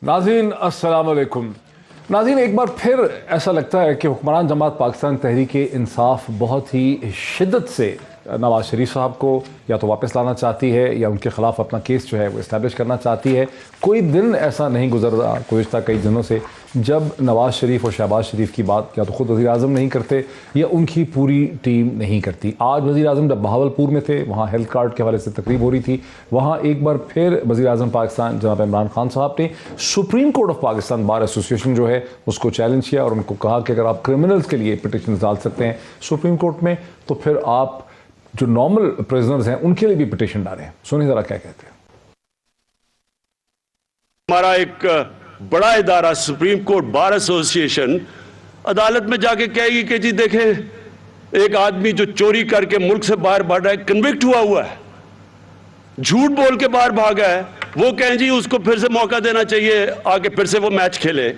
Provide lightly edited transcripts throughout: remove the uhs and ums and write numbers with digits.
नाज़रीन अस्सलाम वालेकुम। नाज़रीन, एक बार फिर ऐसा लगता है कि हुक्मरान जमात पाकिस्तान तहरीक इंसाफ बहुत ही शिद्दत से नवाज़ शरीफ साहब को या तो वापस लाना चाहती है या उनके ख़िलाफ़ अपना केस जो है वो इस्टेब्लिश करना चाहती है। कोई दिन ऐसा नहीं गुजर रहा गुज़िश्ता कई दिनों से जब नवाज़ शरीफ और शहबाज शरीफ की बात या तो ख़ुद वज़ीर आज़म नहीं करते या उनकी पूरी टीम नहीं करती। आज वज़ीर आज़म जब बहावलपुर में थे, वहाँ हेल्थ कार्ड के हवाले से तकरीब हो रही थी। वहाँ एक बार फिर वज़ीर आज़म पाकिस्तान जनाब इमरान खान साहब ने supreme court of Pakistan bar association जो है उसको चैलेंज किया और उनको कहा कि अगर आप क्रिमिनल्स के लिए पिटिशन डाल सकते हैं सुप्रीम कोर्ट में, तो फिर आप जो नॉर्मल प्रिजनर्स हैं उनके लिए भी पिटिशन डालें। सुनिए जरा क्या कहते हैं। हमारा एक बड़ा इदारा सुप्रीम कोर्ट बार एसोसिएशन अदालत में जाके कहेगी कि जी देखें, एक आदमी जो चोरी करके मुल्क से बाहर भाग रहा है, कन्विक्ट हुआ है, झूठ बोल के बाहर भागा है, वो कहें जी उसको फिर से मौका देना चाहिए, आके फिर से वो मैच खेले।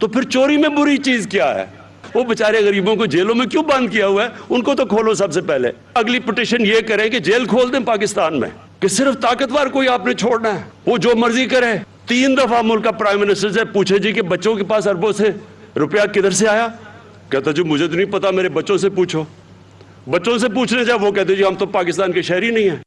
तो फिर चोरी में बुरी चीज क्या है? वो बेचारे गरीबों को जेलों में क्यों बंद किया हुआ है? उनको तो खोलो सबसे पहले। अगली पिटिशन ये करें कि जेल खोल दें पाकिस्तान में, कि सिर्फ ताकतवर कोई आपने छोड़ना है, वो जो मर्जी करे। 3 दफा मुल्क का प्राइम मिनिस्टर से पूछे जी कि बच्चों के पास अरबों से रुपया किधर से आया? कहता जी मुझे तो नहीं पता, मेरे बच्चों से पूछो। बच्चों से पूछने जाए वो कहते जी हम तो पाकिस्तान के शहरी नहीं है।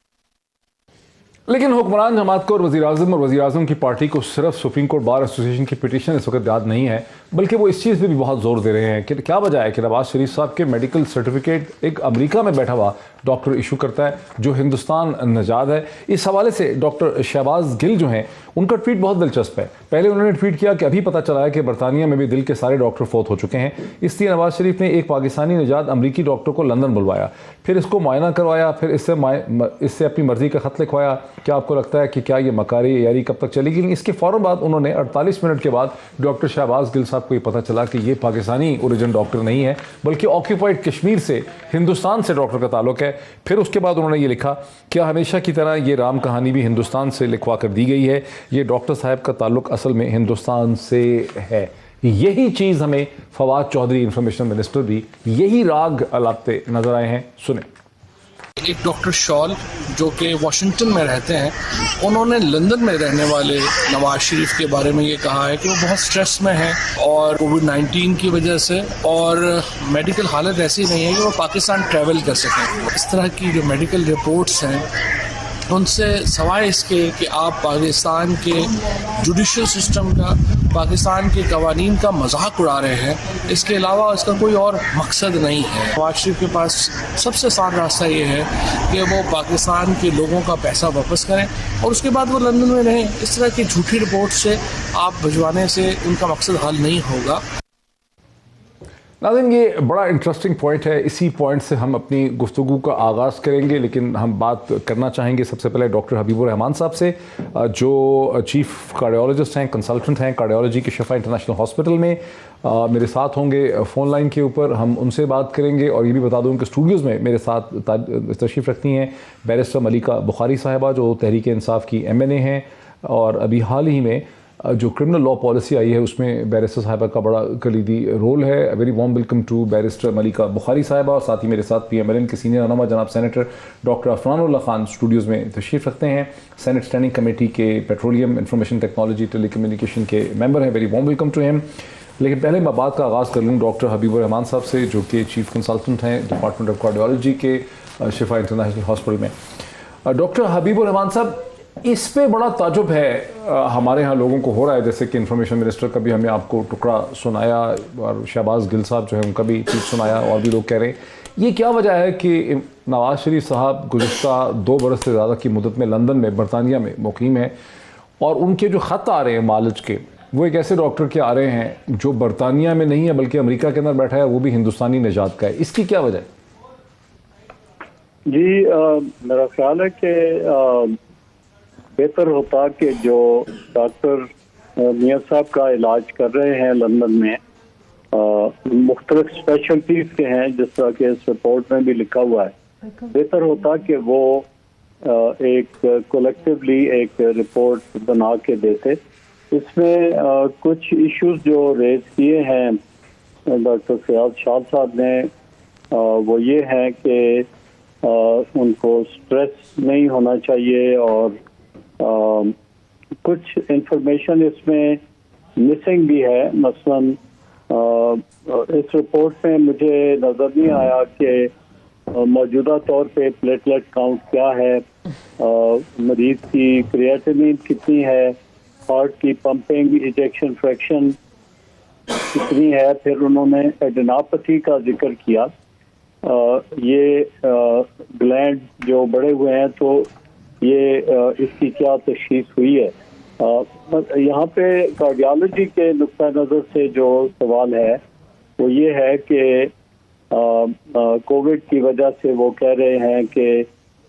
लेकिन हुक्मरान जमात को और वज़ीर आज़म की पार्टी को सिर्फ सुप्रीम कोर्ट बार एसोसिएशन की पिटीशन इस वक्त याद नहीं है, बल्कि वो इस चीज़ पे भी बहुत जोर दे रहे हैं कि क्या वजह है कि नवाज़ शरीफ साहब के मेडिकल सर्टिफिकेट एक अमेरिका में बैठा हुआ डॉक्टर इशू करता है जो हिंदुस्तान नजाद है। इस हवाले से डॉक्टर शहबाज गिल जो हैं उनका ट्वीट बहुत दिलचस्प है। पहले उन्होंने ट्वीट किया कि अभी पता चला है कि बरतानिया में भी दिल के सारे डॉक्टर फौत हो चुके हैं, इसलिए नवाज शरीफ ने एक पाकिस्तानी निजात अमरीकी डॉक्टर को लंदन बुलवाया, फिर इसको मुआयना करवाया, फिर इससे अपनी मर्जी का खत लिखवाया। क्या आपको लगता है कि क्या ये मकारी यारी कब तक चलेगी? लेकिन इसके फ़ौरन बाद उन्होंने 48 मिनट के बाद डॉक्टर शहबाज गिल साहब को ये पता चला कि ये पाकिस्तानी ओरिजिन डॉक्टर नहीं है, बल्कि ऑक्यूपाइड कश्मीर से हिंदुस्तान से डॉक्टर का ताल्लुक है। फिर उसके बाद उन्होंने ये लिखा कि हमेशा की तरह ये राम कहानी भी हिंदुस्तान से लिखवा कर दी गई है, ये डॉक्टर साहब का ताल्लुक असल में हिंदुस्तान से है। यही चीज़ हमें फवाद चौधरी इंफॉर्मेशन मिनिस्टर भी यही राग लाते नजर आए हैं। सुने। एक डॉक्टर शॉल जो कि वाशिंगटन में रहते हैं, उन्होंने लंदन में रहने वाले नवाज शरीफ के बारे में ये कहा है कि वो बहुत स्ट्रेस में हैं और कोविड-19 की वजह से, और मेडिकल हालत ऐसी नहीं है कि वो पाकिस्तान ट्रैवल कर सकें। इस तरह की जो मेडिकल रिपोर्ट्स हैं उनसे सवाए इसके कि आप पाकिस्तान के जुडिशल सिस्टम का, पाकिस्तान के कवानीन का मजाक उड़ा रहे हैं, इसके अलावा इसका कोई और मकसद नहीं है। नवाज शरीफ के पास सबसे आसान रास्ता ये है कि वो पाकिस्तान के लोगों का पैसा वापस करें और उसके बाद वो लंदन में रहें। इस तरह की झूठी रिपोर्ट से आप भिजवाने से उनका मकसद हल नहीं होगा। नाज़रीन, ये बड़ा इंटरेस्टिंग पॉइंट है। इसी पॉइंट से हम अपनी गुफ्तगू का आगाज़ करेंगे, लेकिन हम बात करना चाहेंगे सबसे पहले डॉक्टर हबीबुर रहमान साहब से, जो चीफ कार्डियोलॉजिस्ट हैं, कंसल्टेंट हैं कार्डियोलॉजी के शिफा इंटरनेशनल हॉस्पिटल में। मेरे साथ होंगे फ़ोन लाइन के ऊपर, हम उनसे बात करेंगे। और ये भी बता दूँ कि स्टूडियोज़ में मेरे साथ तशरीफ़ रखती हैं बैरिस्टर मलिका बुखारी साहिबा, जो तहरीक इंसाफ की MNA हैं, और अभी हाल ही में जो क्रिमिनल लॉ पॉलिसी आई है उसमें बैरिस्टर साहिबा का बड़ा कलीदी रोल है। Very warm welcome to barrister Malika Bukhari साहिबा। और साथ ही मेरे साथ PMLN के सीनियर रहनुमा जनाब senator doctor Afranullah Khan studios में तशरीफ़ रखते हैं। सेनेट स्टैंडिंग कमेटी के पेट्रोलियम, इंफॉर्मेशन टेक्नोलॉजी, टेलीकम्युनिकेशन के मेंबर हैं। Very warm welcome to him. लेकिन पहले मैं बात का आगाज़ कर लूँ डॉक्टर हबीबुर रहमान साहब से, जो कि चीफ कंसल्टेंट हैं डिपार्टमेंट ऑफ कार्डियोलॉजी के शिफा इंटरनेशनल हॉस्पिटल में। डॉक्टर हबीबुर रहमान साहब, इस पे बड़ा ताजुब है हमारे यहाँ लोगों को हो रहा है, जैसे कि इंफॉर्मेशन मिनिस्टर का भी हमने आपको टुकड़ा सुनाया और शहबाज गिल साहब जो है उनका भी ट्वीट सुनाया, और भी लोग कह रहे हैं ये क्या वजह है कि नवाज शरीफ साहब गुज़िश्ता 2 बरस से ज़्यादा की मुद्दत में लंदन में, बरतानिया में मुकीम है, और उनके जो ख़त आ रहे हैं मालिज के, वो एक ऐसे डॉक्टर के आ रहे हैं जो बरतानिया में नहीं है बल्कि अमेरिका के अंदर बैठा है, वो भी हिंदुस्तानी निजात का है। इसकी क्या वजह है? जी, मेरा ख्याल है कि बेहतर होता कि जो डॉक्टर मियां साहब का इलाज कर रहे हैं लंदन में, मुख्तलिफ स्पेशलिटीज के हैं, जिस तरह के इस रिपोर्ट में भी लिखा हुआ है, बेहतर होता कि वो एक कोलेक्टिवली एक रिपोर्ट बना के देते। इसमें कुछ इश्यूज जो रेज किए हैं डॉक्टर फयाज शाह साहब ने, वो ये है कि उनको स्ट्रेस नहीं होना चाहिए और कुछ इंफॉर्मेशन इसमें मिसिंग भी है। मसलन इस रिपोर्ट में मुझे नज़र नहीं आया कि मौजूदा तौर पे प्लेटलेट काउंट क्या है, मरीज की क्रिएटिनिन कितनी है, हार्ट की पंपिंग इजेक्शन फ्रैक्शन कितनी है। फिर उन्होंने एडेनोपैथी का जिक्र किया। ये ग्लैंड जो बड़े हुए हैं तो ये इसकी क्या तशखीस हुई है। यहाँ पे कार्डियोलॉजी के नुक्ता नज़र से जो सवाल है वो ये है कि कोविड की वजह से वो कह रहे हैं कि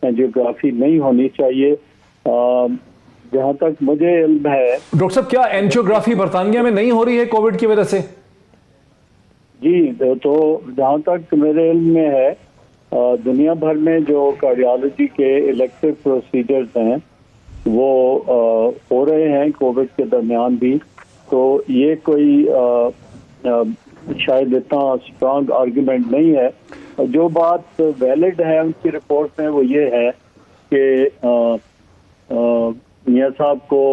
एंजियोग्राफी नहीं होनी चाहिए। जहाँ तक मुझे इल्म है, डॉक्टर साहब क्या एंजियोग्राफी बरतानिया में नहीं हो रही है कोविड की वजह से? जी, तो जहाँ तक मेरे इल्म में है दुनिया भर में जो कार्डियोलॉजी के इलेक्टिव प्रोसीजर्स हैं वो हो रहे हैं कोविड के दरमियान भी। तो ये कोई शायद इतना स्ट्रांग आर्गुमेंट नहीं है। जो बात वैलिड है उनकी रिपोर्ट में वो ये है कि मियां साहब को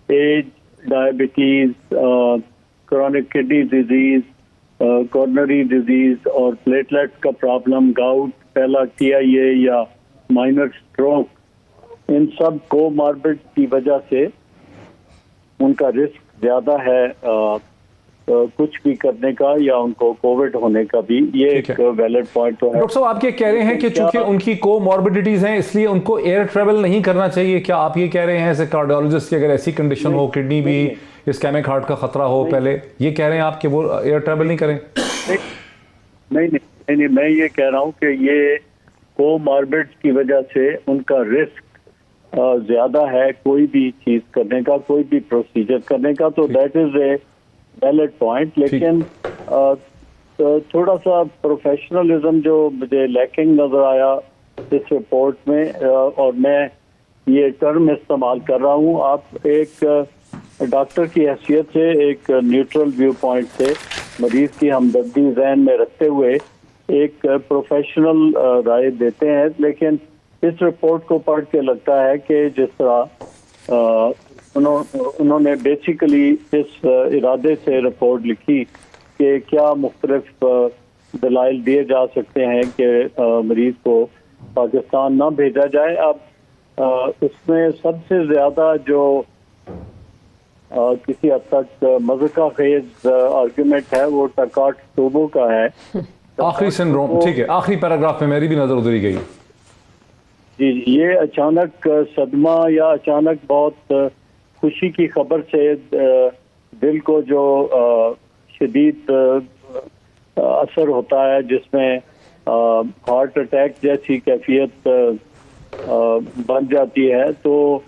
age, diabetes, chronic kidney disease, coronary disease और प्लेटलेट का प्रॉब्लम, गाउट, पहला TIA या माइनर स्ट्रोक, इन सब कोमॉर्बिड की वजह से उनका रिस्क ज़्यादा है कुछ भी करने का या उनको कोविड होने का भी। ये एक वैलिड पॉइंट तो है। डॉक्टर साहब आप ये कह रहे हैं कि चूंकि उनकी कोमॉर्बिडिटीज हैं इसलिए उनको एयर ट्रैवल नहीं करना चाहिए, क्या आप ये कह रहे हैं एज ए कार्डियोलॉजिस्ट कि अगर ऐसी कंडीशन हो, किडनी भी, इस्केमिक हार्ट का खतरा हो, पहले ये कह रहे हैं आप कि वो एयर ट्रैवल नहीं करें? नहीं, मैं ये कह रहा हूँ कि ये कोमॉर्बिड की वजह से उनका रिस्क ज्यादा है कोई भी चीज करने का, कोई भी प्रोसीजर करने का। तो that is a valid point. लेकिन थोड़ा सा प्रोफेशनलिज्म जो मुझे लैकिंग नजर आया इस रिपोर्ट में, और मैं ये टर्म इस्तेमाल कर रहा हूँ, आप एक डॉक्टर की हैसियत से एक न्यूट्रल व्यू पॉइंट से मरीज की हमदर्दी जहन में रखते हुए एक प्रोफेशनल राय देते हैं। लेकिन इस रिपोर्ट को पढ़ के लगता है कि जिस तरह उन्होंने बेसिकली इस इरादे से रिपोर्ट लिखी कि क्या मुख्तलिफ दलाइल दिए जा सकते हैं कि मरीज को पाकिस्तान ना भेजा जाए। अब उसमें सबसे ज़्यादा जो किसी हद तक मज़का खेज आर्गुमेंट है वो टकाट सूबों का है। आखिरी सिंड्रोम, ठीक है, आखिरी पैराग्राफ में मेरी भी नजर उधर ही गई। जी, ये अचानक सदमा या अचानक बहुत खुशी की खबर से दिल को जो शदीद असर होता है, जिसमें हार्ट अटैक जैसी कैफियत बन जाती है, तो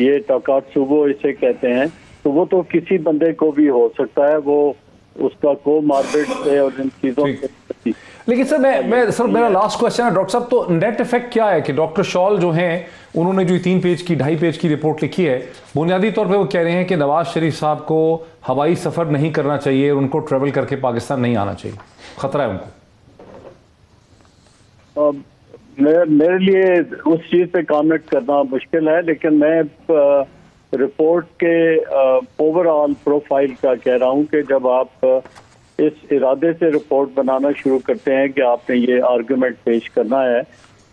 ये तकात्सुबो इसे कहते हैं। तो वो तो किसी बंदे को भी हो सकता है, वो उसका कोमॉर्बिड से और इन चीज़ों से। लेकिन सर मेरा लास्ट क्वेश्चन है डॉक्टर साहब, तो नेट इफेक्ट क्या है कि डॉक्टर शॉल जो हैं उन्होंने जो 3 पेज की 2.5 पेज की रिपोर्ट लिखी है, बुनियादी तौर पे वो कह रहे हैं कि नवाज शरीफ साहब को हवाई सफ़र नहीं करना चाहिए, उनको ट्रेवल करके पाकिस्तान नहीं आना चाहिए, खतरा है उनको। मेरे लिए उस चीज़ पे कमेंट करना मुश्किल है, लेकिन मैं रिपोर्ट के ओवरऑल प्रोफाइल का कह रहा हूँ कि जब आप इस इरादे से रिपोर्ट बनाना शुरू करते हैं कि आपने ये आर्गुमेंट पेश करना है,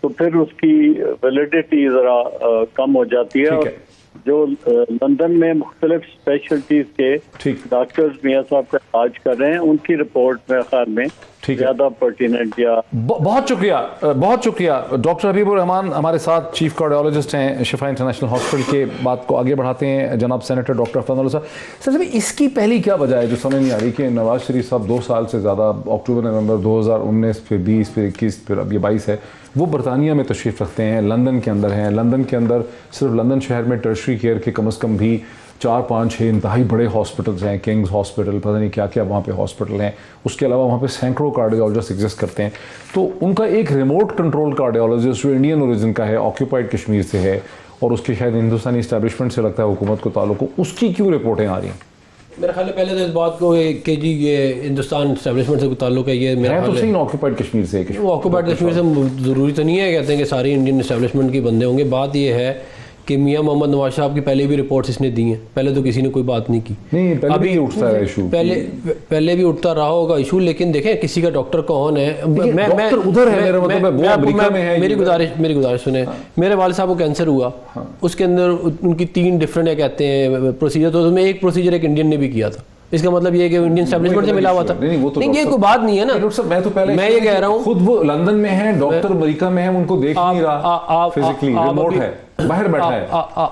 तो फिर उसकी वैलिडिटी ज़रा कम हो जाती है। और जो लंदन में मुख्तलिफ स्पेशलिटीज़ के डॉक्टर्स मियाँ साहब का इलाज कर रहे हैं, उनकी रिपोर्ट में ख्याल में ज़्यादा पर्टिनेंट या बहुत शुक्रिया डॉक्टर हबीबुर रहमान हमारे साथ चीफ कार्डियोलॉजिस्ट हैं शिफा इंटरनेशनल हॉस्पिटल के। बात को आगे बढ़ाते हैं जनाब सेनेटर डॉक्टर फजल साहब। सर इसकी पहली क्या वजह है जो समझ नहीं आ रही कि नवाज शरीफ साहब 2 साल से ज़्यादा, अक्टूबर नवंबर 2019 फिर 20 फिर 21 फिर अब ये 22 है, वो बरतानिया में तशरीफ़ रखते हैं, लंदन के अंदर हैं। लंदन के अंदर सिर्फ लंदन शहर में टर्शरी केयर के कम से कम भी 4, 5, 6 इंतहाई बड़े हॉस्पिटल्स हैं, किंग्स हॉस्पिटल, पता नहीं क्या क्या वहाँ पे हॉस्पिटल हैं। उसके अलावा वहाँ पे सैकड़ों कार्डियोलॉजिस्ट एग्जिस्ट करते हैं। तो उनका एक रिमोट कंट्रोल कार्डियोलॉजिस्ट जो इंडियन ओरिजिन का है, ऑक्यूपाइड कश्मीर से है और उसके शायद हिंदुस्तानी इस्टेब्लिशमेंट से लगता है हुकूमत को ताल्लुक हो, उसकी क्यों रिपोर्टें आ रही हैं? मेरा ख्याल है पहले तो इस बात को कि जी ये हिंदुस्तान इस्टेब्लिशमेंट से ताल्लुक है, ये मेरा तो सही ऑक्यूपाइड कश्मीर से, वो ऑक्यूपाइड कश्मीर से ज़रूरी तो नहीं है कहते हैं कि सारी इंडियन इस्टेब्लिशमेंट के बंदे होंगे। बात ये है कि मियां मोहम्मद नवाज साहब की पहले भी रिपोर्ट्स इसने दी हैं, पहले तो किसी ने कोई बात नहीं की। नहीं, पहले भी उठता है इशू, पहले भी उठता रहा होगा इशू, लेकिन देखें किसी का डॉक्टर कौन है। डॉक्टर उधर है, मेरा मतलब है वो अमेरिका में है। मेरी गुजारिश सुने, मेरे वाले साहब को कैंसर हुआ, उसके अंदर उनकी 3 डिफरेंट कहते हैं प्रोसीजर, तो उसमें एक प्रोसीजर एक इंडियन ने भी किया था। इसका मतलब ये है कि इंडियन एस्टैब्लिशमेंट से मिला हुआ था। नहीं, ये कोई बात नहीं है ना। मैं ये कह रहा हूँ, खुद वो लंदन में है, डॉक्टर अमेरिका में है, उनको देख नहीं रहा फिजिकली, रिमोट है, बाहर बैठा है।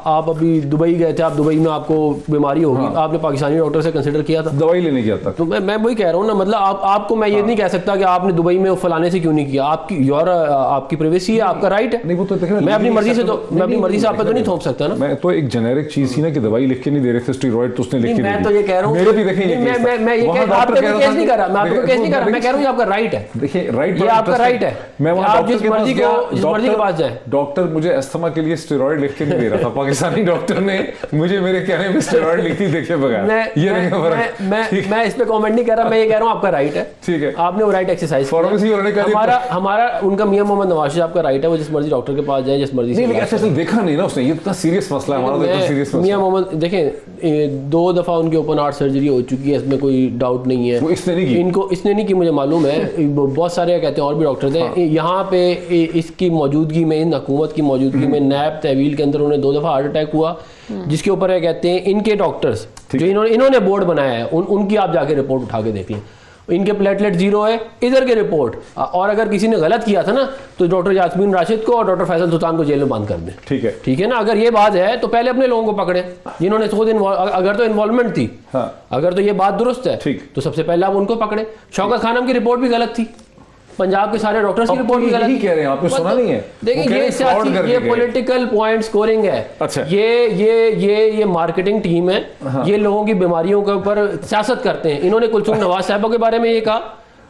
आप अभी दुबई गए थे, आप दुबई में आपको बीमारी होगी, आपने पाकिस्तानी डॉक्टर से कंसिडर किया था? दवाई लेने गया था। तो मैं वही कह रहा हूँ ना, मतलब आपको मैं ये नहीं कह सकता कि आपने दुबई में फलाने से क्यों नहीं किया। आपकी प्राइवेसी है, आपका राइट है। नहीं, वो तो मैं अपनी मर्जी से आप पे तो नहीं थोप सकता ना। मैं तो एक जेनेरिक चीज थी ना कि दवाई लिख के नहीं दे रहे थे, स्टेरॉइड तो उसने लिख के मैं तो ये कह रहा हूँ, मेरे भी देखें, मैं ये आप पे केस नहीं कर रहा, मैं आपको केस नहीं कर रहा, मैं कह रहा हूँ आपका राइट है। देखिए, राइट, ये आपका राइट है, मैं आप जिस मर्जी के पास जाए। डॉक्टर मुझे अस्थमा के लिए स्टेरॉइड लिख के नहीं दे रहा था, पाकिस्तानी डॉक्टर ने मुझे मेरे कहने में स्टेरॉइड लिखी देखे बगैर। मैं इस पे कमेंट नहीं कर रहा, मैं ये कह रहा हूँ आपका राइट है, ठीक है, आपने वो राइट एक्सरसाइज हमारा उनका मियां मोहम्मद नवाज साहब का राइट है, वो जिस मर्जी डॉक्टर के पास जाए, जिस मर्जी से। देखा नहीं ना उसने, ये इतना सीरियस मसला है हमारा, तो सीरियस मियां मोहम्मद देखें 2 दफा उनके ओपन हार्ट सर्जरी हो चुकी है, इसमें कोई डाउट नहीं है। इसने नहीं की, इसने नहीं की, मुझे मालूम है, बहुत सारे कहते हैं और भी डॉक्टर थे। यहाँ पे इसकी मौजूदगी में, इन हुकूमत की मौजूदगी में नैब तहवील के अंदर उन्हें 2 दफा हार्ट अटैक हुआ, जिसके ऊपर है कहते हैं इनके डॉक्टर्स जो इन्होंने बोर्ड बनाया है, उनकी आप जाके रिपोर्ट उठा के देख लें, इनके प्लेटलेट 0 है, इधर के रिपोर्ट। और अगर किसी ने गलत किया था ना, तो डॉक्टर यास्मीन राशिद को और डॉक्टर फैसल सुल्तान को जेल में बंद कर दें। ठीक है ना। अगर ये बात है तो पहले अपने लोगों को पकड़े जिन्होंने खुद अगर तो इन्वॉल्वमेंट थी, अगर तो ये बात दुरुस्त है तो सबसे पहले आप उनको पकड़े। शौकत खानम की रिपोर्ट भी गलत थी, पंजाब के सारे डॉक्टर्स की रिपोर्ट भी गलत कह रहे हैं, आपने सुना नहीं है? देखिए, ये पॉलिटिकल पॉइंट स्कोरिंग है। अच्छा। ये मार्केटिंग टीम है। ये लोगों की बीमारियों के ऊपर सियासत करते हैं। इन्होंने कुलसूम नवाज साहिबा के बारे में ये कहा,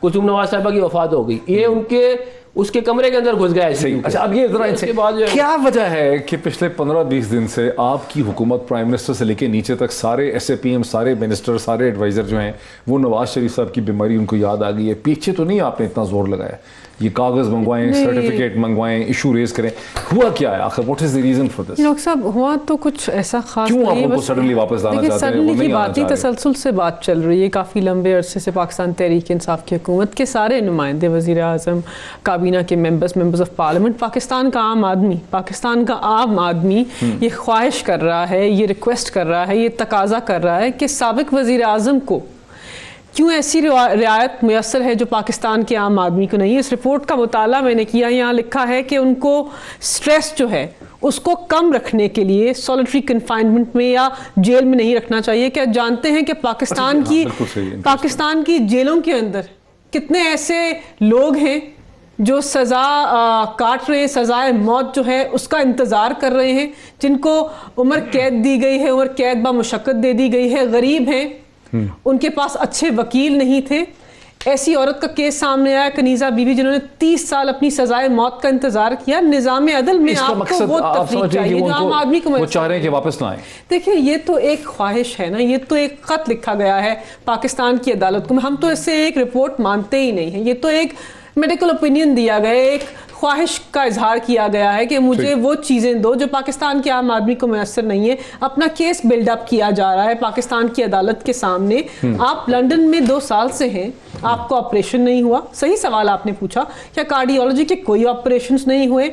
कुलसूम नवाज साहिबा की वफात हो गई, ये उनके उसके कमरे के अंदर घुस गया है। अच्छा, अब ये जरा इसके बाद क्या वजह है कि पिछले 15-20 दिन से आपकी हुकूमत, प्राइम मिनिस्टर से लेके नीचे तक सारे SAPM, सारे मिनिस्टर, सारे एडवाइजर जो हैं, वो नवाज शरीफ साहब की बीमारी उनको याद आ गई है? पीछे तो नहीं आपने इतना जोर लगाया, ये कागज मंगवाएं, सर्टिफिकेट मंगवाएं, इशू रेज करें, हुआ क्या है आखिर? What is the reason for this? Doctor साहब, हुआ तो कुछ ऐसा खास नहीं, क्यों आप उनको सडनली वापस लाना चाहते हैं? वो नहीं बात ही तसलसल से बात चल रही है काफ़ी लंबे अरसे से। पाकिस्तान तहरीक इंसाफ की हुकूमत के सारे नुमाइंदे, वज़ीर आज़म, काबीना के मेंबर्स ऑफ पार्लियामेंट, पाकिस्तान का आम आदमी ये ख्वाहिश कर रहा है, ये रिक्वेस्ट कर रहा है, ये तकाजा कर रहा है कि साबिक वज़ीर आज़म को क्यों ऐसी रियायत मुयस्सर है जो पाकिस्तान के आम आदमी को नहीं है। इस रिपोर्ट का मुताला मैंने किया, यहाँ लिखा है कि उनको स्ट्रेस जो है उसको कम रखने के लिए सॉलिटरी कन्फाइनमेंट में या जेल में नहीं रखना चाहिए। क्या जानते हैं कि पाकिस्तान की जेलों के अंदर कितने ऐसे लोग हैं जो सज़ा काट रहे हैं, सज़ाए मौत जो है उसका इंतज़ार कर रहे हैं, जिनको उम्र कैद दी गई है, उम्र कैद बामुशक्कत दे दी गई है, गरीब हैं, उनके पास अच्छे वकील नहीं थे। ऐसी औरत का केस सामने आया, कनीज़ा बीबी, जिन्होंने 30 साल अपनी सजाए मौत का इंतजार किया। निज़ाम अदल में आपको वो तफरीक चाहिए जो आम आदमी को वो चाह रहे हैं कि वापस ना आए। देखिए, ये तो एक ख्वाहिश है ना, ये तो एक खत लिखा गया है पाकिस्तान की अदालत को। हम तो इससे एक रिपोर्ट मानते ही नहीं है। ये तो एक मेडिकल ओपिनियन दिया गया, एक ख्वाहिश का इजहार किया गया है कि मुझे वो चीज़ें दो जो पाकिस्तान के आम आदमी को मैसर नहीं है। अपना केस बिल्डअप किया जा रहा है पाकिस्तान की अदालत के सामने। आप लंदन में 2 साल से हैं, आपको ऑपरेशन नहीं हुआ। सही सवाल आपने पूछा, क्या कार्डियोलॉजी के कोई ऑपरेशन नहीं हुए?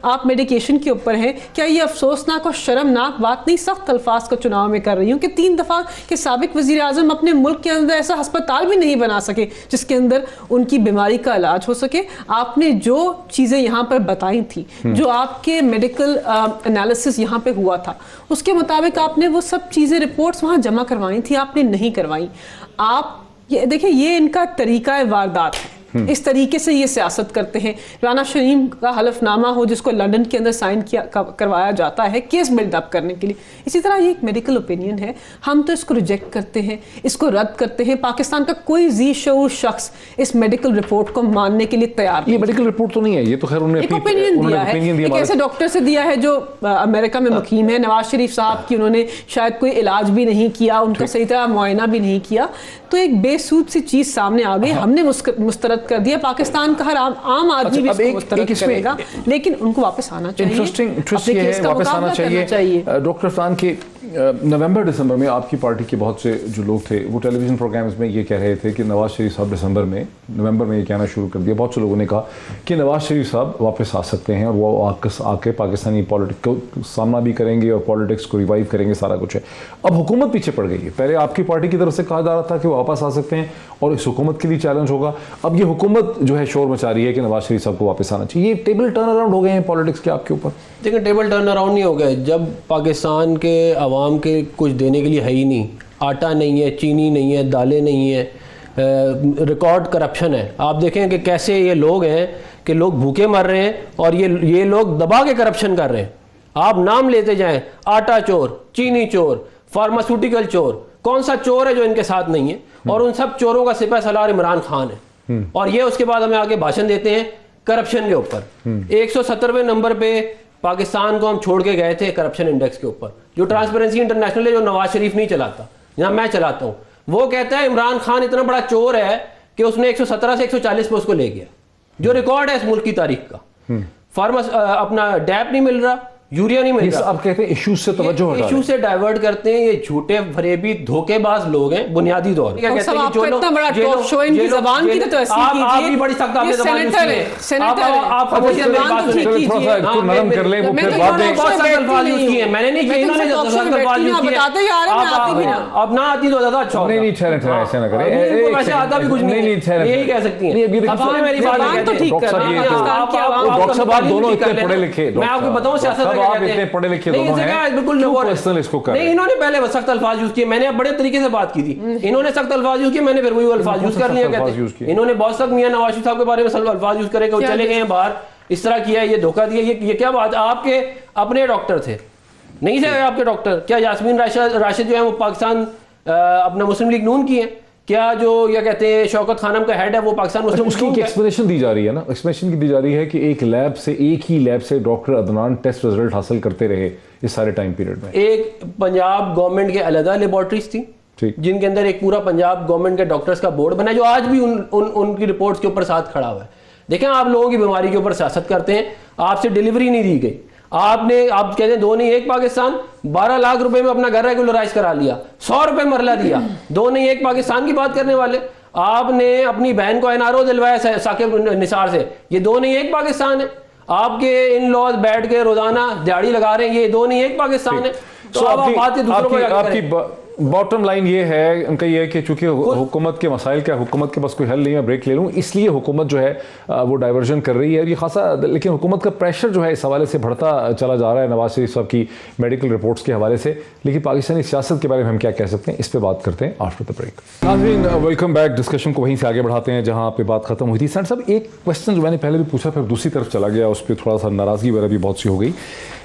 आप मेडिकेशन के ऊपर हैं। क्या ये अफसोसनाक और शर्मनाक बात नहीं, सख्त अल्फाज का चुनाव में कर रही हूँ, कि 3 दफ़ा के साबिक वज़ीर आज़म अपने मुल्क के अंदर ऐसा अस्पताल भी नहीं बना सके जिसके अंदर उनकी बीमारी का इलाज हो सके। आपने जो चीज़ें यहाँ पर बताई थी, जो आपके मेडिकल एनालिसिस यहाँ पे हुआ था, उसके मुताबिक आपने वो सब चीज़ें, रिपोर्ट्स वहाँ जमा करवाई थी, आपने नहीं करवाई। आप ये देखिए, ये इनका तरीका वारदात है। इस तरीके से ये सियासत करते हैं। राना शरीम का हलफनामा हो जिसको लंदन के अंदर साइन करवाया जाता है केस बिल्डअप करने के लिए, इसी तरह ये एक मेडिकल ओपिनियन है। हम तो इसको रिजेक्ट करते हैं, इसको रद्द करते हैं। पाकिस्तान का कोई जी शऊर शख्स इस मेडिकल रिपोर्ट को मानने के लिए तैयार नहीं। ये मेडिकल रिपोर्ट तो नहीं है, ये तो खैर उन्होंने एक ओपिनियन दिया है, एक ऐसे डॉक्टर से दिया है जो अमेरिका में मुकीम है। नवाज शरीफ साहब की उन्होंने शायद कोई इलाज भी नहीं किया, उनका सही तरह मुआयना भी नहीं किया, तो एक बेसूद सी चीज़ सामने आ गई। हमने मुस्तरद मुस्तरद कर दिया। पाकिस्तान का हर आम आदमी भी अब इसको मुस्तरद करेगा, लेकिन उनको वापस आना चाहिए। इंटरेस्ट ये है, वापस आना चाहिए। डॉक्टर अफसान के नवंबर दिसंबर में आपकी पार्टी के बहुत से जो लोग थे वो टेलीविजन प्रोग्राम्स में ये कह रहे थे कि नवाज शरीफ साहब नवंबर में ये कहना शुरू कर दिया। बहुत से लोगों ने कहा कि नवाज शरीफ साहब वापस आ सकते हैं और वो आके पाकिस्तानी पॉलिटिक्स को सामना भी करेंगे और पॉलिटिक्स को रिवाइव करेंगे, सारा कुछ है। अब हुकूमत पीछे पड़ गई है। पहले आपकी पार्टी की तरफ से कहा जा रहा था कि वो वापस आ सकते हैं और इस हुकूमत के लिए चैलेंज होगा। अब ये हुकूमत जो है शोर मचा रही है कि नवाज शरीफ साहब को वापस आना चाहिए। ये टेबल टर्न अराउंड हो गए हैं पॉलिटिक्स के आपके ऊपर? देखिए, टेबल टर्न अराउंड नहीं हो गए जब पाकिस्तान के आवाम के कुछ देने के लिए है ही नहीं। आटा नहीं है, चीनी नहीं है, दालें नहीं है, रिकॉर्ड करप्शन है। आप देखें कि कैसे ये लोग हैं कि लोग भूखे मर रहे हैं और ये लोग दबा के करप्शन कर रहे हैं। आप नाम लेते जाएं, आटा चोर, चीनी चोर, फार्मास्यूटिकल चोर, कौन सा चोर है जो इनके साथ नहीं है? और उन सब चोरों का सिपह सलार इमरान खान है। और ये उसके बाद हमें आगे भाषण देते हैं करप्शन के ऊपर। 170वें नंबर पे पाकिस्तान को हम छोड़ के गए थे करप्शन इंडेक्स के ऊपर, जो ट्रांसपेरेंसी इंटरनेशनल है, जो नवाज शरीफ नहीं चलाता, जहां मैं चलाता हूं। वो कहता है इमरान खान इतना बड़ा चोर है कि उसने 117 से 140 पे उसको ले गया, जो रिकॉर्ड है इस मुल्क की तारीख का। अपना डैप नहीं मिल रहा, यूरिया नहीं मिल रहा। आप कहते हैं इश्यूज से तवज्जो हटा रहे हैं। इश्यू से डाइवर्ट करते हैं। ये झूठे फरेबी धोखेबाज लोग हैं बुनियादी तौर पे। क्या कहते हैं कि इतना बड़ा टॉप शो इनकी ज़बान की तो तहसीन कीजिए। आप भी बड़ी सख्त आपने ज़बान यूज़ की है। सेनेटर आप थोड़ा सा नरम कर लें, वो फिर बाद में बहुत सख्त अल्फाज यूज़ किए। मैंने नहीं किए, इन्होंने सख्त अल्फाज यूज़ किए। अब ना आती तो ज़्यादा अच्छा होता। नहीं ठहरे ऐसे ना करें, वैसे आता भी कुछ नहीं, यही कह सकती हैं। अब हमें मेरी बात कहते हैं डॉक्टर साहब आप दोनों इतने पढ़े लिखे, मैं आपको बताऊं सियासत में कहते हैं नहीं, इन्होंने पहले सख्त अल्फाज यूज किए। मैंने अब बड़े तरीके से बात की थी, इन्होंने सख्त अल्फाज यूज किए, मैंने फिर वही अल्फाज यूज कर लिया। कहते इन्होंने बहुत सख्त मियां नवाज शरीफ साहब के बारे में अल्फाज यूज करे, चले गए हैं बाहर, इस तरह किया, ये धोखा दिया, ये क्या बात? आपके अपने डॉक्टर थे, नहीं थे आपके डॉक्टर? क्या यास्मीन राशिद जो है वो पाकिस्तान अपना मुस्लिम लीग नून की है? क्या जो ये कहते हैं शौकत खानम का हेड है वो पाकिस्तान मुस्लिम? उसकी एक एक्सप्लेनेशन दी जा रही है ना, एक्सप्लेनेशन की दी जा रही है कि एक ही लैब से डॉक्टर अदनान टेस्ट रिजल्ट हासिल करते रहे इस सारे टाइम पीरियड में। एक पंजाब गवर्नमेंट के अलग लेबोरेटरीज थी जिनके अंदर एक पूरा पंजाब गवर्नमेंट के डॉक्टर्स का बोर्ड बना, जो आज भी उनकी रिपोर्ट्स के ऊपर साथ खड़ा हुआ है। देखें, आप लोगों की बीमारी के ऊपर सियासत करते हैं, आपसे डिलीवरी नहीं दी गई। आप कहते हैं दो नहीं एक पाकिस्तान, 12 लाख रुपए में अपना घर रेगुलराइज करा लिया, 100 रुपए मरला दिया। दो नहीं एक पाकिस्तान की बात करने वाले। आपने अपनी बहन को एनआरओ दिलवाया साकिब निसार से, ये दो नहीं एक पाकिस्तान है। आपके इन लॉज बैठ के रोजाना दिहाड़ी लगा रहे हैं, ये दो नहीं एक पाकिस्तान है। तो आपकी बॉटम लाइन ये है उनका, ये है कि चूंकि हुकूमत के मसाइल क्या, हुकूमत के पास कोई हल नहीं है, ब्रेक ले लूँ, इसलिए हुकूमत जो है वो डाइवर्जन कर रही है। ये खासा, लेकिन हुकूमत का प्रेशर जो है इस हवाले से बढ़ता चला जा रहा है नवाज शरीफ साहब की मेडिकल रिपोर्ट्स के हवाले से। लेकिन पाकिस्तानी सियासत के बारे में हम क्या कह सकते हैं, इस पर बात करते हैं आफ्टर द ब्रेक। नाज़रीन, वेलकम बैक। डिस्कशन को वहीं से आगे बढ़ाते हैं जहाँ पे बात खत्म हुई थी। सर साहब, एक क्वेश्चन जो मैंने पहले भी पूछा फिर दूसरी तरफ चला गया, उस पर थोड़ा सा नाराज़गी वगैरह भी बहुत सी हो गई।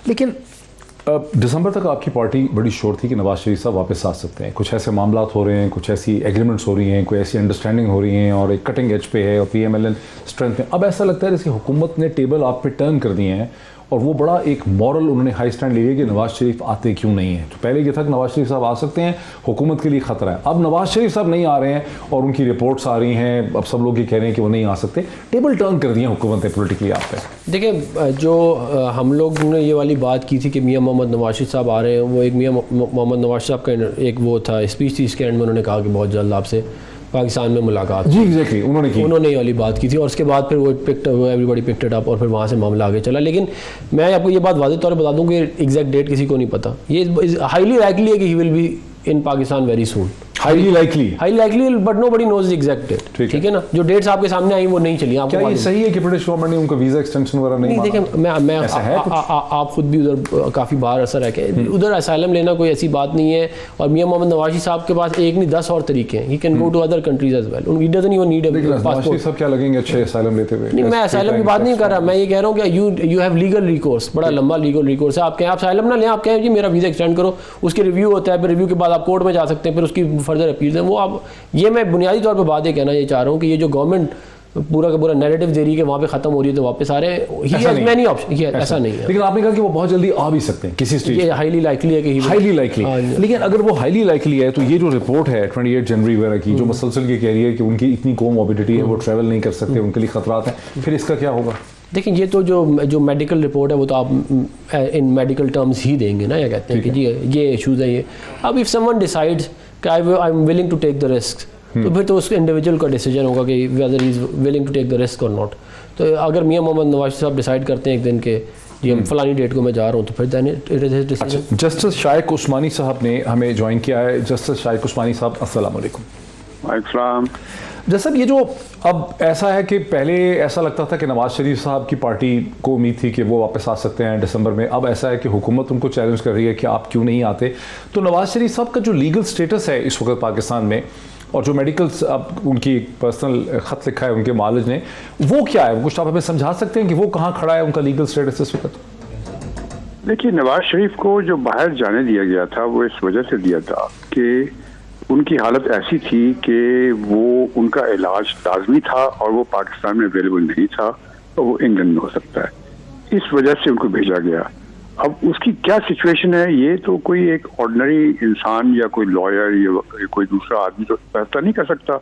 लेकिन दिसंबर तक आपकी पार्टी बड़ी श्योर थी कि नवाज शरीफ साहब वापस आ सकते हैं। कुछ ऐसे मामलात हो रहे हैं, कुछ ऐसी एग्रीमेंट्स हो रही हैं, कोई ऐसी अंडरस्टैंडिंग हो रही हैं और एक कटिंग एज पे है और PMLN स्ट्रेंथ में। अब ऐसा लगता है जैसे हुकूमत ने टेबल आप पे टर्न कर दिए हैं और वो बड़ा एक मॉरल उन्होंने हाई स्टैंड ले लिया कि नवाज शरीफ आते क्यों नहीं है। तो पहले ये था कि नवाज शरीफ साहब आ सकते हैं, हुकूमत के लिए खतरा है। अब नवाज शरीफ साहब नहीं आ रहे हैं और उनकी रिपोर्ट्स आ रही हैं, अब सब लोग ये कह रहे हैं कि वो नहीं आ सकते। टेबल टर्न कर दिए हुकूमत ने पोलिटिकली आप पे। देखिए, जो हम लोग ने ये वाली बात की थी कि मियाँ मोहम्मद नवाज शरीफ साहब आ रहे हैं, वो एक मियाँ मोहम्मद नवाज साहब का एक वो था स्पीच थी, इसके एंड में उन्होंने कहा कि बहुत जल्द आपसे पाकिस्तान में मुलाकात। जी एग्जैक्टली, उन्होंने ये वाली बात की थी और उसके बाद फिर वो एवरीबॉडी पिक्ड इट अप और फिर वहाँ से मामला आगे चला। लेकिन मैं आपको ये बात वाज़ेह तौर पर बता दूँ कि एग्जैक्ट डेट किसी को नहीं पता। ये हाईली लाइकली है कि he will be in Pakistan very soon. Highly likely but nobody knows the exact date. ठीक है ना, जो डेट्स आपके सामने आई वो नहीं चली। क्या ये सही है कि ब्रिटिश गवर्नमेंट ने उनका वीजा एक्सटेंशन वगैरह नहीं माना? देखिए, मैं आप खुद भी उधर काफ़ी बाहर असर है कि उधर असाइलम लेना कोई ऐसी बात नहीं है। और मियाँ मोहम्मद नवाज साहब के पास एक नहीं 10 और तरीके हैं। He can go to other countries as well. He doesn't even need a passport. सब क्या लगेंगे अच्छे असाइलम लेते हुए? नहीं, मैं असाइलम की बात नहीं कर रहा। मैं ये कह रहा हूँ कि यू हैव लीगल रिकोर्स, बड़ा लंबा लीगल रिकोर्स है। आप कहें आप असाइलम ना लें, आप कहें जी मेरा वीज़ा एक्सटेंड करो, उसके रिव्यू होता है, फिर रिव्यू के बाद आप कोर्ट में जा सकते हैं, फिर उसकी फर्दर अपील है। वो आप ये मैं बुनियादी तौर पर बात ये कहना ये चाह रहा हूँ कि ये जो गवर्नमेंट पूरा का पूरा नैरेटिव दे रही है कि वहाँ पे खत्म हो रही है तो वापस आ रहे हैं। ही हैज मैनी ऑप्शन, ऐसा नहीं है। लेकिन आपने कहा कि वो बहुत जल्दी आ भी सकते हैं किसी स्टेज, ये हाईली लाइकली है कि हाईली लाइकली। लेकिन अगर वो हाईली लाइकली है तो ये जो रिपोर्ट है 28 जनवरी वगैरह की जो मुसलसल ये कह रही है कि उनकी इतनी कोमॉर्बिडिटी है, वो ट्रैवल नहीं कर सकते, उनके लिए खतरात हैं, फिर इसका क्या होगा? देखिए ये तो जो मेडिकल रिपोर्ट है वो तो आप इन मेडिकल टर्म्स ही देंगे ना, या कहते हैं कि जी ये इश्यूज़ है ये। अब इफ़ समवन डिसाइड्स कि I am willing to take the risk, तो फिर तो उस इंडिविजुअल का डिसीजन होगा कि whether he is willing to take the risk और नॉट। तो अगर मियां मोहम्मद नवाज साहब डिसाइड करते हैं एक दिन के जी हम फलानी डेट को मैं जा रहा हूँ, तो फिर then it is his decision. Justice Shaikh Usmani साहब ने हमें ज्वाइन किया है। जस्टिस शाइक उस्मानी साहब, अस्सलाम वालेकुम। वालेकुम। जैसे ये जो अब ऐसा है कि पहले ऐसा लगता था कि नवाज शरीफ साहब की पार्टी को उम्मीद थी कि वो वापस आ सकते हैं दिसंबर में, अब ऐसा है कि हुकूमत उनको चैलेंज कर रही है कि आप क्यों नहीं आते। तो नवाज शरीफ साहब का जो लीगल स्टेटस है इस वक्त पाकिस्तान में, और जो मेडिकल अब उनकी पर्सनल ख़त लिखा है उनके मालिज ने, वो क्या है? कुछ आप हमें समझा सकते हैं कि वो कहाँ खड़ा है, उनका लीगल स्टेटस इस वक्त? देखिए, नवाज शरीफ को जो बाहर जाने दिया गया था वो इस वजह से दिया था कि उनकी हालत ऐसी थी कि वो उनका इलाज लाजमी था और वो पाकिस्तान में अवेलेबल नहीं था, तो वो इंग्लैंड में हो सकता है, इस वजह से उनको भेजा गया। अब उसकी क्या सिचुएशन है ये तो कोई एक ऑर्डिनरी इंसान या कोई लॉयर या कोई दूसरा आदमी तो फैसला नहीं कर सकता।